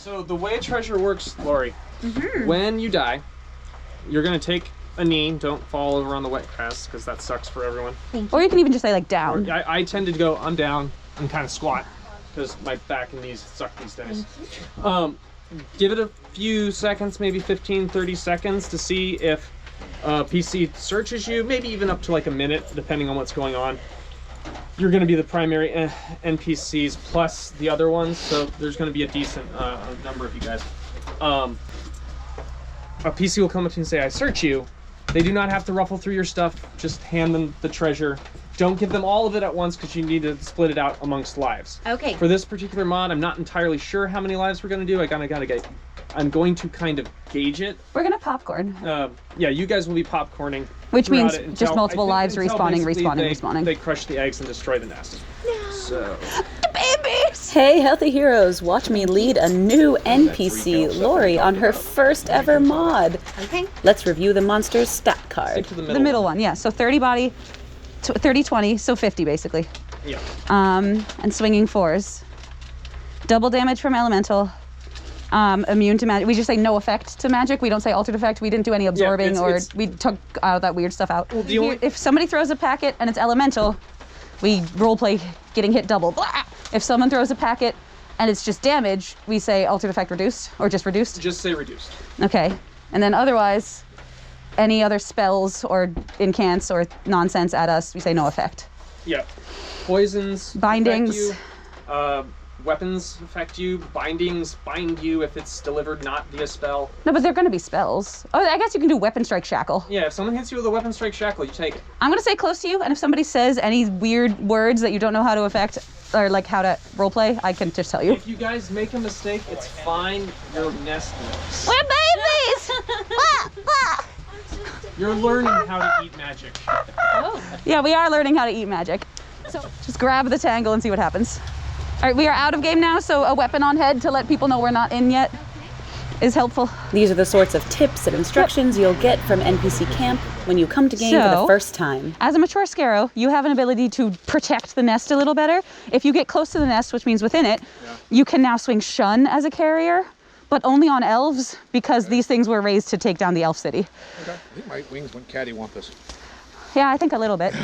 So the way treasure works, Lourie, when you die, you're gonna take a knee. Don't fall over on the wet grass because that sucks for everyone. Or you can even just say like down. I tend to go, I'm down, and kind of squat because my back and knees suck these days. Give it a few seconds, maybe 15, 30 seconds to see if PC searches you, maybe even up to like a minute, depending on what's going on. You're going to be the primary NPCs plus the other ones, so there's going to be a decent number of you guys. A PC will come up to you and say, I search you. They do not have to ruffle through your stuff, just hand them the treasure. Don't give them all of it at once because you need to split it out amongst lives. Okay. For this particular mod, I'm not entirely sure how many lives we're going to do. I'm going to kind of gauge it. We're gonna popcorn. Yeah, you guys will be popcorning. Which means just multiple lives respawning. They crush the eggs and destroy the nest. No. So. Babies! Hey, healthy heroes, watch me lead a new NPC, Lourie, on her first ever mod. Okay. Let's review the monster's stat card. The middle one, yeah. So 30 body, 30, 20, so 50 basically. Yeah. And swinging 4s. Double damage from elemental. Immune to magic. We just say no effect to magic. We don't say altered effect. We didn't do any absorbing we took that weird stuff out. Well, if somebody throws a packet and it's elemental, we roleplay getting hit double. Blah! If someone throws a packet and it's just damage, we say altered effect reduced or just reduced. Just say reduced. Okay. And then otherwise, any other spells or incants or nonsense at us, we say no effect. Yeah. Poisons. Bindings. Affect you. Weapons affect you. Bindings bind you if it's delivered not via spell. No, but they're going to be spells. Oh, I guess you can do weapon strike shackle. Yeah, if someone hits you with a weapon strike shackle, you take it. I'm going to say close to you, and if somebody says any weird words that you don't know how to affect or like how to roleplay, I can just tell you. If you guys make a mistake, it's fine. Your nest knows. We're babies! Blah, blah. You're learning how to eat magic. Oh. Yeah, we are learning how to eat magic. So just grab the tangle and see what happens. All right, we are out of game now, so a weapon on head to let people know we're not in yet is helpful. These are the sorts of tips and instructions you'll get from NPC Camp when you come to game for the first time. As a mature Scarrow, you have an ability to protect the nest a little better. If you get close to the nest, which means within it, you can now swing Shun as a carrier, but only on elves because these things were raised to take down the elf city. Okay, I think my wings went cattywampus. Yeah, I think a little bit.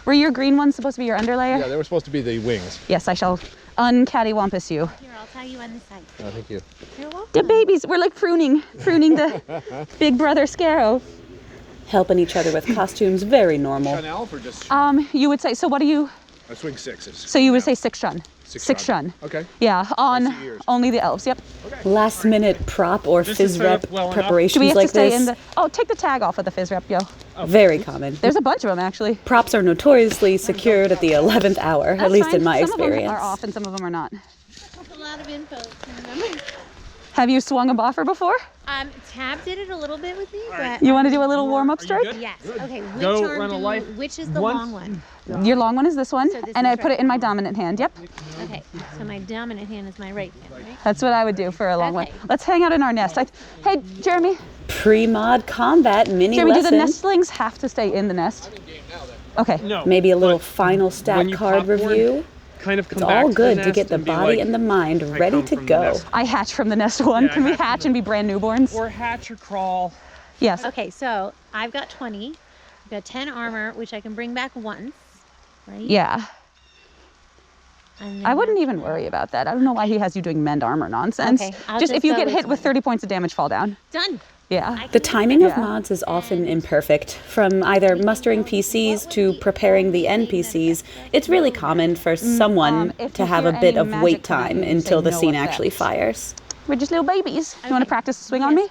Were your green ones supposed to be your underlayer? Yeah, they were supposed to be the wings. Yes, I shall uncattywampus you. Here, I'll tie you on the side. Oh, thank you. You're welcome. The babies, we're like pruning the big brother Scarrow. Helping each other with costumes, very normal. Shun elf or just You would say, so what do you, I swing sixes. so you would say 6 Shun. Six Shun. Okay. Yeah, on I see yours. only the elves, yep. Last minute prop or This is fizz set up rep well enough. Do we preparations have like to stay this, in the, oh, take the tag off of the fizz rep, yo. very common. There's a bunch of them actually. Props are notoriously secured at the 11th hour, That's at least fine. in my some experience. Some of them are off and some of them are not. That's a lot of info to remember. Have you swung a boffer before? Tab did it a little bit with me, but You want to do a little warm-up Are you strike? good? yes. Okay, which Go arm run a life. which is the Once- long one? Your long one is this one, So this and is I put right. it in my dominant hand, yep. Okay, so my dominant hand is my right hand, right? That's what I would do for a long one. Okay. Let's hang out in our nest. Hey, Jeremy. Pre-mod combat mini Jeremy, do lesson. the nestlings have to stay in the nest? Okay. No. Maybe a little but final when stat you card popcorn, review. Kind of come It's back all to good the to get nest the and be body like, and the mind I ready come to from the go. nest. I hatch from the nest one. Yeah, I Can we hatch from hatch the- and be brand newborns? Or hatch or crawl. Yes. Okay, so I've got 20. I've got 10 armor, which I can bring back once, right? Yeah. And then I wouldn't even worry about that. I don't know why he has you doing mend armor nonsense. Okay, I'll just if just you go get with hit with 20. 30 points of damage, fall down. Done. Yeah. The timing of Yeah. mods is often imperfect. From either mustering PCs to preparing the NPCs, it's really common for someone if to you have a hear bit any of magic wait coming, time you say until the no scene effect. actually fires. We're just little babies. You want to Okay. practice the swing on me? Yes,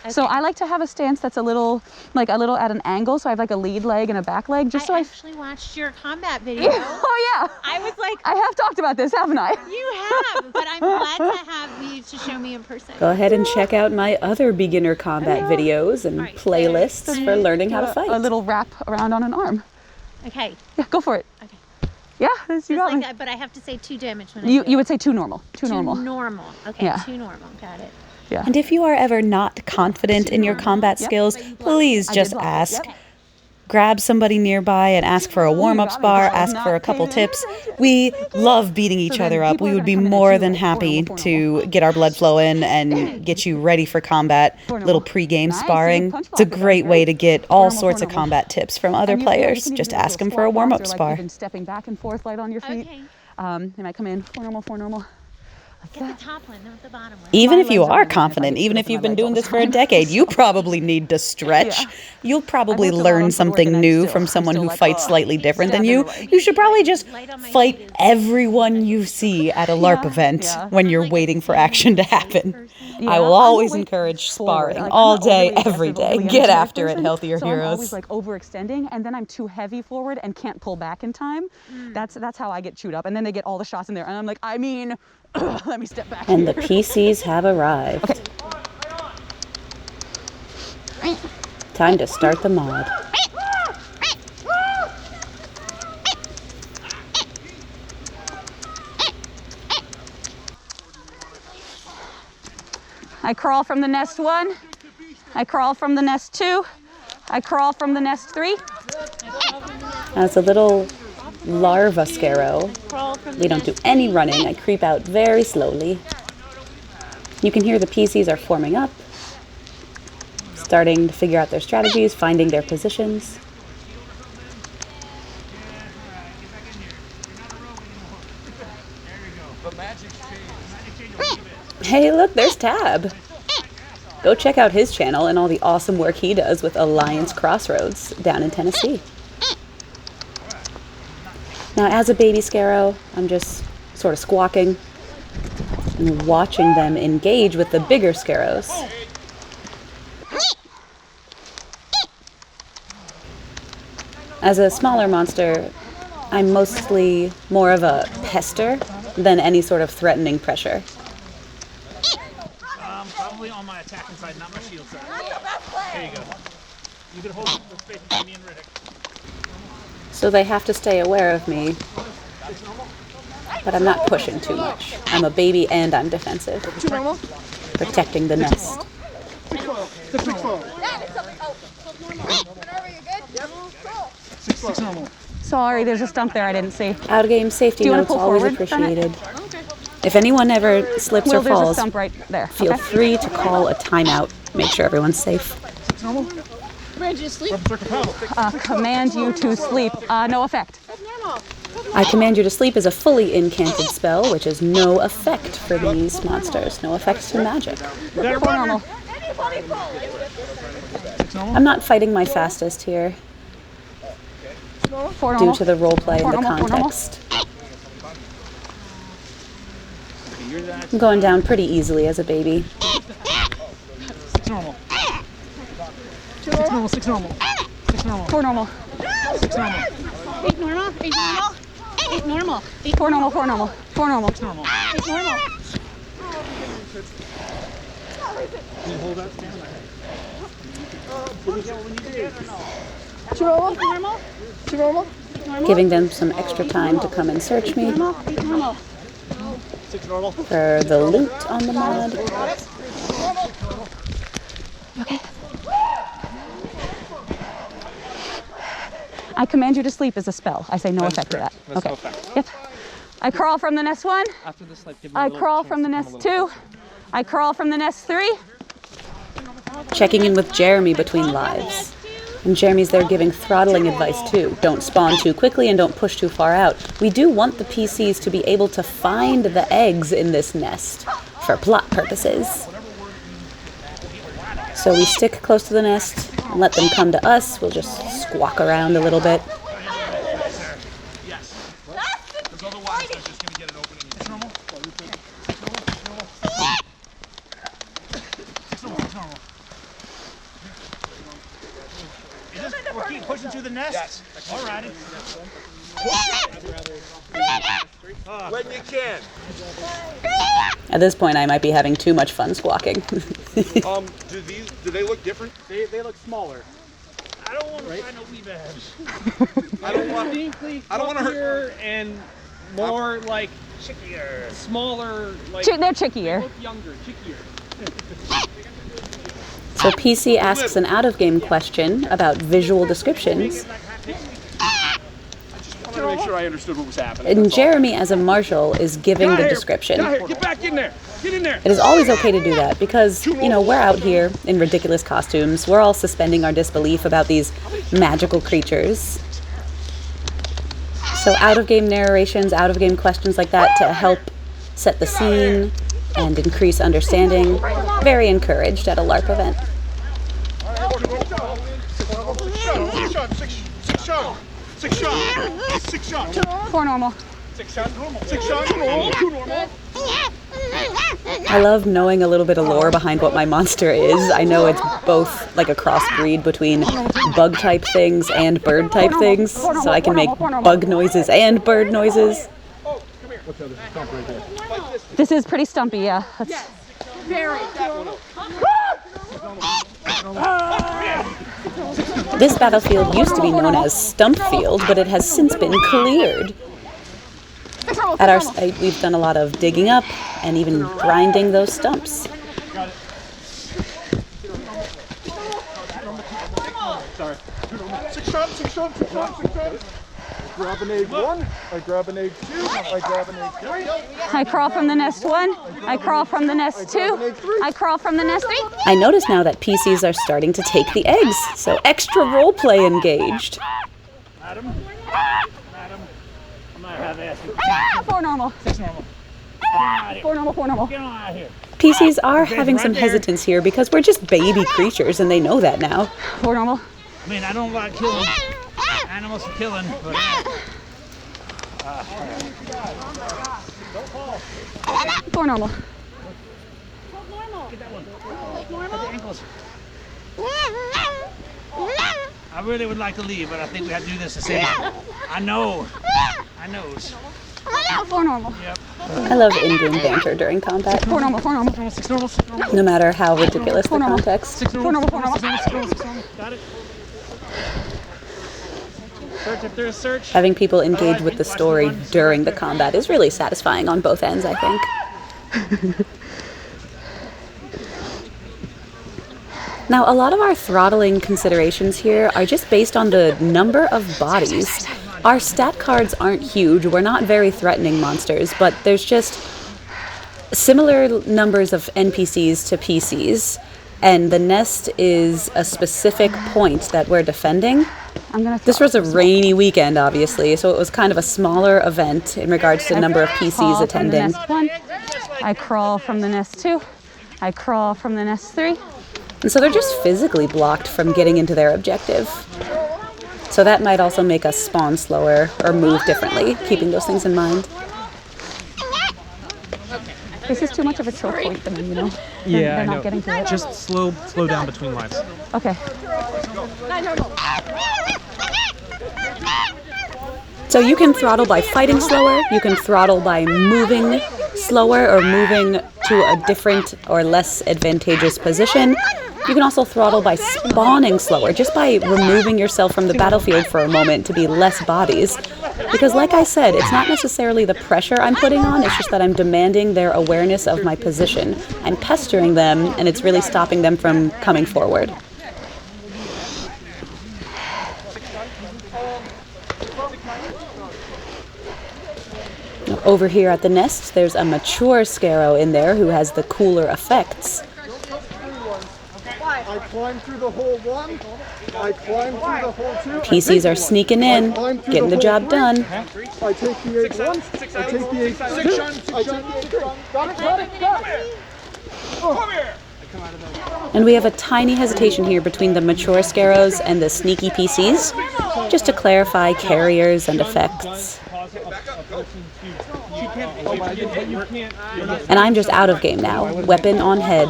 please. So Okay. I like to have a stance that's a little at an angle. So I have like a lead leg and a back leg, just so I I. actually watched your combat video. Oh yeah. I was like, I have talked about this, haven't I? you have, but I'm glad to have you to show me in person. Go ahead and check out my other beginner combat videos and Alright, playlists so- for learning how to fight. A little wrap around on an arm. Okay. Yeah, go for it. Okay. Yeah, you Just got like me. that, but I have to say 2 damage when You I do you it. would say too normal. Too Two normal. normal. Okay, Yeah. 2 normal. Got it. Yeah. And if you are ever not confident in your combat Yep. skills, please I just did block. ask. Yep. grab somebody nearby and ask for a warm-up spar, ask for a couple tips. We love beating each other up. We would be more than happy to get our blood flowing and get you ready for combat. Little pre-game sparring. It's a great way to get all sorts of combat tips from other players. Just ask them for a warm-up spar. Even stepping back and forth light on your feet. Okay. They might come in 4 normal, 4 normal. Get the top one, not the bottom one. Even if you are confident, even if you've been doing this for a decade, you probably need to stretch. Yeah. You'll probably learn something new from someone who fights slightly different than you. You should probably just fight everyone you see at a LARP event when you're waiting for action to happen. I will always encourage sparring all day, every day. Get after it, healthier so I'm heroes. always like overextending, and then I'm too heavy forward and can't pull back in time. That's how I get chewed up, and then they get all the shots in there, and I'm like, I mean, let me step back. And the PCs have arrived. Okay. Time to start the mod. I crawl from the nest 1. I crawl from the nest 2. I crawl from the nest 3. As a little larva scarrow, we don't do any running. I creep out very slowly. You can hear the PCs are forming up, starting to figure out their strategies, finding their positions. Hey, look, there's Tab. Go check out his channel and all the awesome work he does with Alliance Crossroads down in Tennessee. Now, as a baby Scarrow, I'm just sort of squawking and watching them engage with the bigger Scarrows. As a smaller monster, I'm mostly more of a pester than any sort of threatening pressure. Probably on my attacking side, not my shield side. There you go. You can hold the space between me and Riddick. So they have to stay aware of me, but I'm not pushing too much. I'm a baby and I'm defensive, protecting the nest. Sorry, there's a stump there I didn't see. Out-of-game safety Do you wanna notes pull always forward, Bennett? appreciated. If anyone ever slips or There's a falls, stump right there. feel Okay. free to call a timeout. Make sure everyone's safe. Command you to sleep. No effect. I Command You to Sleep is a fully incanted spell, which has no effect for these monsters. No effect to magic. 4 normal. I'm not fighting my fastest here, 4 normal. due to the roleplay and the 4 normal. context. I'm going down pretty easily as a baby. 6 normal. 6 normal, 6 normal. 6 normal. 4 normal. 6 normal. 8 normal. 8 normal. 8 normal. 8 4 normal. 4 normal. 4 normal. 6 normal. 8 normal. Can you hold that stand? Normal. Giving them some extra time to come and search me 8 normal. 6 normal. for the loot on the mod. Okay. I Command You to Sleep is a spell. I say no effect to that. That's Okay. no effect. Yep. I crawl from the nest 1. After this, like, give me a I little crawl chance from the to come a nest little 2. I crawl from the nest 3. Checking in with Jeremy between lives. And Jeremy's there giving throttling advice too. Don't spawn too quickly and don't push too far out. We do want the PCs to be able to find the eggs in this nest for plot purposes. So we stick close to the nest and let them come to us. We'll just squawk around a little bit. Yes. Because otherwise, they're just going to get an opening. 6 normal. 6 normal. 6 normal. 6 normal. We're keep pushing through the nest? Yes. Alrighty. When you can. At this point, I might be having too much fun squawking. Do they look different? They look smaller. I don't want to find a weave edge. I don't want to hurt. And more like chickier. Smaller, like They're chickier. look younger, chickier. So PC asks an out-of-game question about visual descriptions, I wanted to make sure I understood what was happening. and Jeremy, as a marshal, is giving the description. Get out here. Get back in there. Get in there. It is always okay to do that because, you know, we're out here in ridiculous costumes. We're all suspending our disbelief about these magical creatures. So out-of-game narrations, out-of-game questions like that to help set the scene and increase understanding, very encouraged at a LARP event. Six shots. 4 normal. 6 shots. 6 shots. 2 normal. I love knowing a little bit of lore behind what my monster is. I know it's both like a crossbreed between bug type things and bird type things, so I can make bug noises and bird noises. This is pretty stumpy, yeah. This battlefield used to be known as Stump Field, but it has since been cleared. At our site, we've done a lot of digging up and even grinding those stumps. Sorry. 6 shots. 6 shots. 6 shots. 6 shots. Grab an egg 1. I grab an egg 2. I grab an egg 3. I crawl from the nest 1. I crawl from the nest 2. I crawl from the nest 3. I notice now that PCs are starting to take the eggs, so extra roleplay engaged. Adam, I'm gonna have to ask you. 4 normal. 6 normal. 4 normal, 4 normal. Get on out of here. PCs are having some hesitance here because we're just baby creatures and they know that now. 4 normal. I mean, I don't like killing animals for killing, but 4 normal. get that one. At the ankles. I really would like to leave, but I think we have to do this the same. I know. I knows. 4 normal. Yep. I love in-game banter during combat, 4 normal, 4 normal. 6 normal. 6 normal. no matter how ridiculous the context. 6 4 normal, 4 normal. 6 normal. 6 normal. Got it. Search if there's search. Having people engage with the story during the combat is really satisfying on both ends, I think. Now, a lot of our throttling considerations here are just based on the number of bodies. Our stat cards aren't huge, we're not very threatening monsters, but there's just similar numbers of NPCs to PCs, and the nest is a specific point that we're defending. This was a rainy weekend, obviously, so it was kind of a smaller event in regards to the number of PCs attending. I crawl from the nest 2. I crawl from the nest 3. And so they're just physically blocked from getting into their objective. So that might also make us spawn slower or move differently, keeping those things in mind. This is too much of a choke point for them, you know? They're not getting to it. Just slow down between lives. Okay. So you can throttle by fighting slower, you can throttle by moving slower or moving to a different or less advantageous position. You can also throttle by spawning slower, just by removing yourself from the battlefield for a moment to be less bodies. Because like I said, it's not necessarily the pressure I'm putting on, it's just that I'm demanding their awareness of my position. I'm pestering them, and it's really stopping them from coming forward. Over here at the nest, there's a mature Scarrow in there who has the cooler effects. I climb through the hole 1. I climb through the hole 2. PCs are sneaking in, getting the job done. I take the egg 1. I take the egg 2. I take the egg 3. Got it. Come here. And we have a tiny hesitation here between the mature Scarrows and the sneaky PCs, just to clarify carriers and effects. And I'm just out of game now, weapon on head,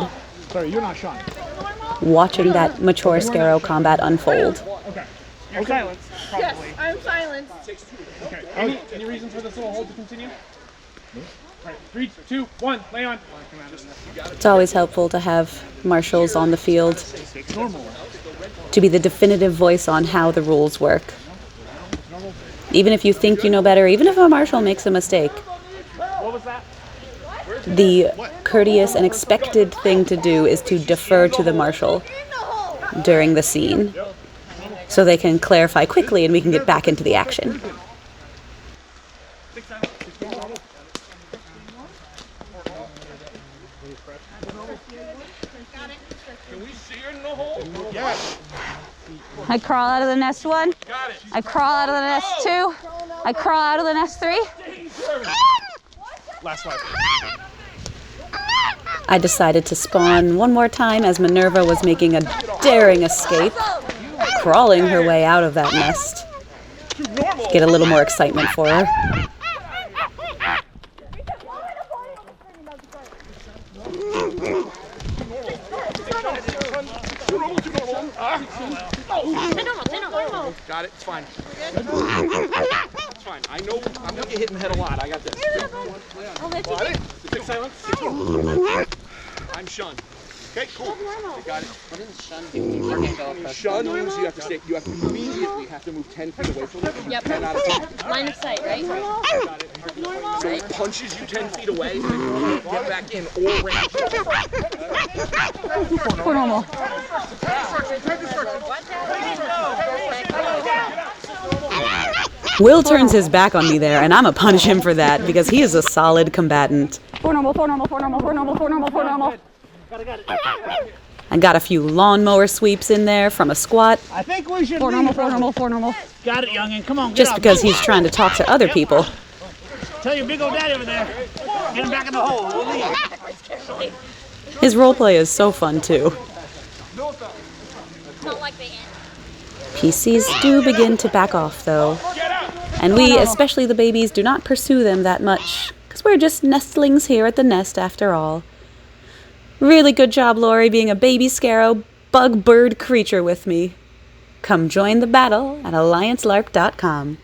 watching that mature Scarrow combat unfold. You're silenced, probably. Yes, I'm silenced. Okay. Any reason for this little hold to continue? Right, 3, 2, 1, lay on. It's always helpful to have marshals on the field to be the definitive voice on how the rules work. Even if you think you know better, even if a marshal makes a mistake. What was that? The courteous and expected thing to do is to defer to the marshal during the scene, so they can clarify quickly and we can get back into the action. I crawl out of the nest 1. I crawl out of the nest 2. I crawl out of the nest 3. Last one. I decided to spawn one more time as Minerva was making a daring escape, crawling her way out of that nest. Get a little more excitement for her. Got it. It's fine. It's fine. I know I'm gonna get hit in the head a lot. I got this. Six silence. I'm Shun. Okay, cool. You got it. What does Shun do? Shun means you have to stay. You have to immediately move 10 feet away from it. Yep. 10 out of 10. Line of sight, right? Got it. So it punches you 10 feet away, and then you get back in or range. For normal. Will turns his back on me there, and I'm gonna punish him for that because he is a solid combatant. For normal, for normal, for normal, for normal, for normal, for normal. I got a few lawnmower sweeps in there from a squat, I think we should For leave. normal, for normal, for normal. Got it, youngin'. Come on, get just up. because he's trying to talk to other people. Tell your big old daddy over there. Get him back in the hole. We'll leave. His roleplay is so fun too. PCs do begin to back off though, and we, especially the babies, do not pursue them that much, because we're just nestlings here at the nest after all. Really good job, Lourie, being a baby Scarrow bug bird creature with me. Come join the battle at alliancelarp.com.